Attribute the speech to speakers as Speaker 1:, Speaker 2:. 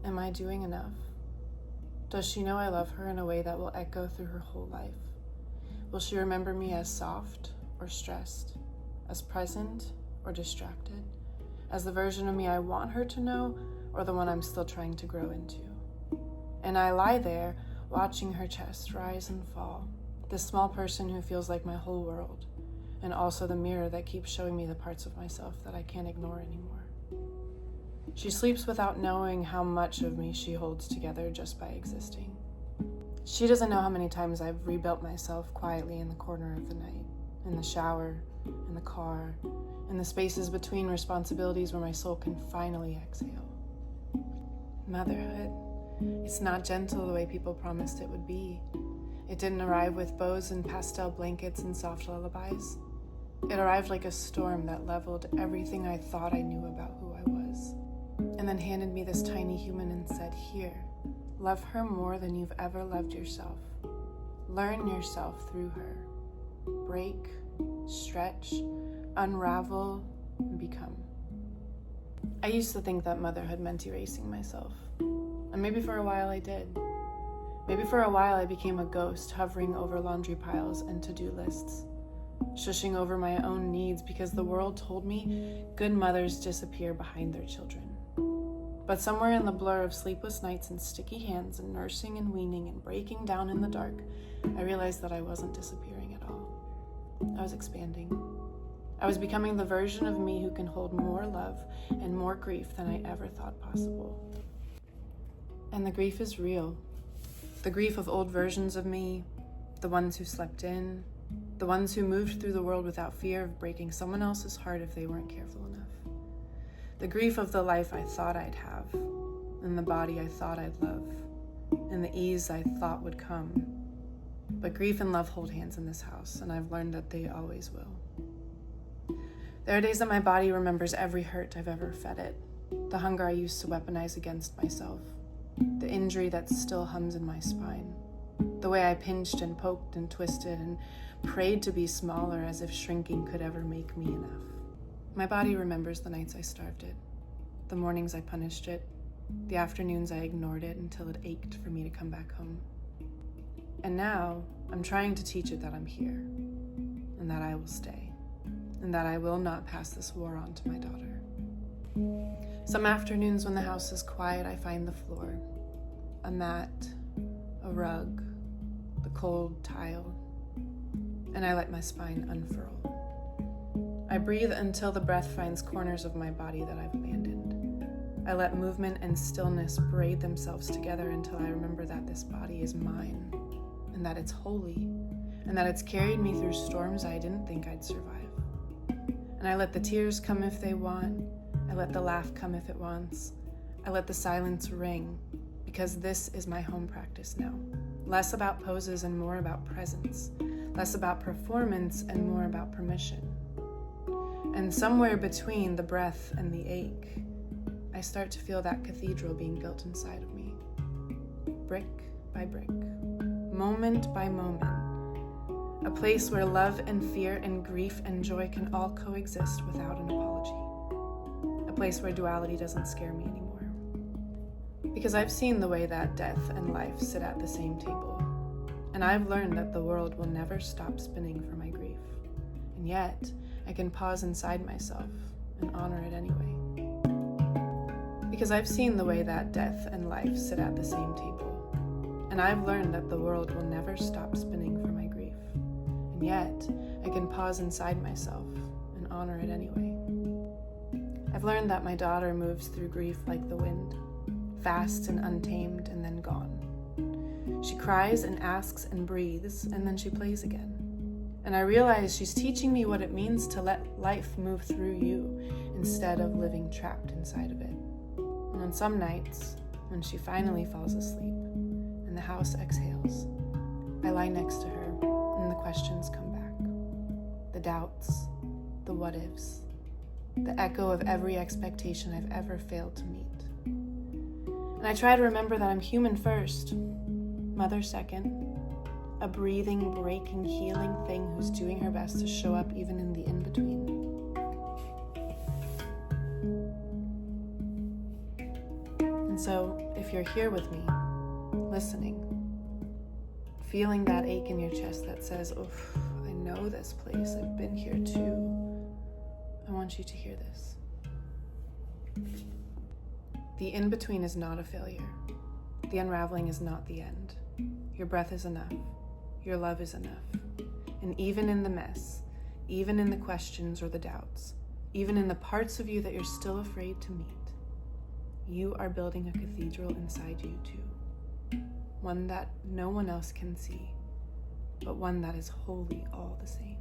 Speaker 1: Am I doing enough? Does she know I love her in a way that will echo through her whole life? Will she remember me as soft or stressed, as present or distracted, as the version of me I want her to know, or the one I'm still trying to grow into? And I lie there, watching her chest rise and fall, this small person who feels like my whole world, and also the mirror that keeps showing me the parts of myself that I can't ignore anymore. She sleeps without knowing how much of me she holds together just by existing. She doesn't know how many times I've rebuilt myself quietly in the corner of the night, in the shower, in the car, in the spaces between responsibilities where my soul can finally exhale. Motherhood. It's not gentle the way people promised it would be. It didn't arrive with bows and pastel blankets and soft lullabies. It arrived like a storm that leveled everything I thought I knew about who I was, and then handed me this tiny human and said, "Here, love her more than you've ever loved yourself. Learn yourself through her. Break, stretch, unravel, and become." I used to think that motherhood meant erasing myself. And maybe for a while I did. Maybe for a while I became a ghost hovering over laundry piles and to-do lists, shushing over my own needs because the world told me good mothers disappear behind their children. But somewhere in the blur of sleepless nights and sticky hands and nursing and weaning and breaking down in the dark, I realized that I wasn't disappearing at all. I was expanding. I was becoming the version of me who can hold more love and more grief than I ever thought possible. And the grief is real. The grief of old versions of me, the ones who slept in, the ones who moved through the world without fear of breaking someone else's heart if they weren't careful enough. The grief of the life I thought I'd have, and the body I thought I'd love, and the ease I thought would come. But grief and love hold hands in this house, and I've learned that they always will. There are days that my body remembers every hurt I've ever fed it, the hunger I used to weaponize against myself, the injury that still hums in my spine, the way I pinched and poked and twisted and prayed to be smaller as if shrinking could ever make me enough. My body remembers the nights I starved it, the mornings I punished it, the afternoons I ignored it until it ached for me to come back home. And now I'm trying to teach it that I'm here, and that I will stay, and that I will not pass this war on to my daughter. Some afternoons when the house is quiet, I find the floor, a mat, a rug, the cold tile, and I let my spine unfurl. I breathe until the breath finds corners of my body that I've abandoned. I let movement and stillness braid themselves together until I remember that this body is mine, and that it's holy, and that it's carried me through storms I didn't think I'd survive. And I let the tears come if they want. I let the laugh come if it wants. I let the silence ring, because this is my home practice now. Less about poses and more about presence. Less about performance and more about permission. And somewhere between the breath and the ache, I start to feel that cathedral being built inside of me. Brick by brick, moment by moment. A place where love and fear and grief and joy can all coexist without an apology. A place where duality doesn't scare me anymore. Because I've seen the way that death and life sit at the same table. And I've learned that the world will never stop spinning for my grief. And yet, I can pause inside myself and honor it anyway. Because I've seen the way that death and life sit at the same table. And I've learned that the world will never stop spinning for my grief. And yet, I can pause inside myself and honor it anyway. I've learned that my daughter moves through grief like the wind, fast and untamed and then gone. She cries and asks and breathes, and then she plays again. And I realize she's teaching me what it means to let life move through you instead of living trapped inside of it. And on some nights, when she finally falls asleep and the house exhales, I lie next to her and the questions come back. The doubts, the what-ifs, the echo of every expectation I've ever failed to meet. And I try to remember that I'm human first, mother second, a breathing, breaking, healing thing who's doing her best to show up even in the in-between. And And so, if you're here with me, listening, feeling that ache in your chest that says, oof, I know this place, I've been here too, I want you to hear this. The in-between is not a failure. The unraveling is not the end. Your breath is enough. Your love is enough. And even in the mess, even in the questions or the doubts, even in the parts of you that you're still afraid to meet, you are building a cathedral inside you too. One that no one else can see, but one that is wholly all the same.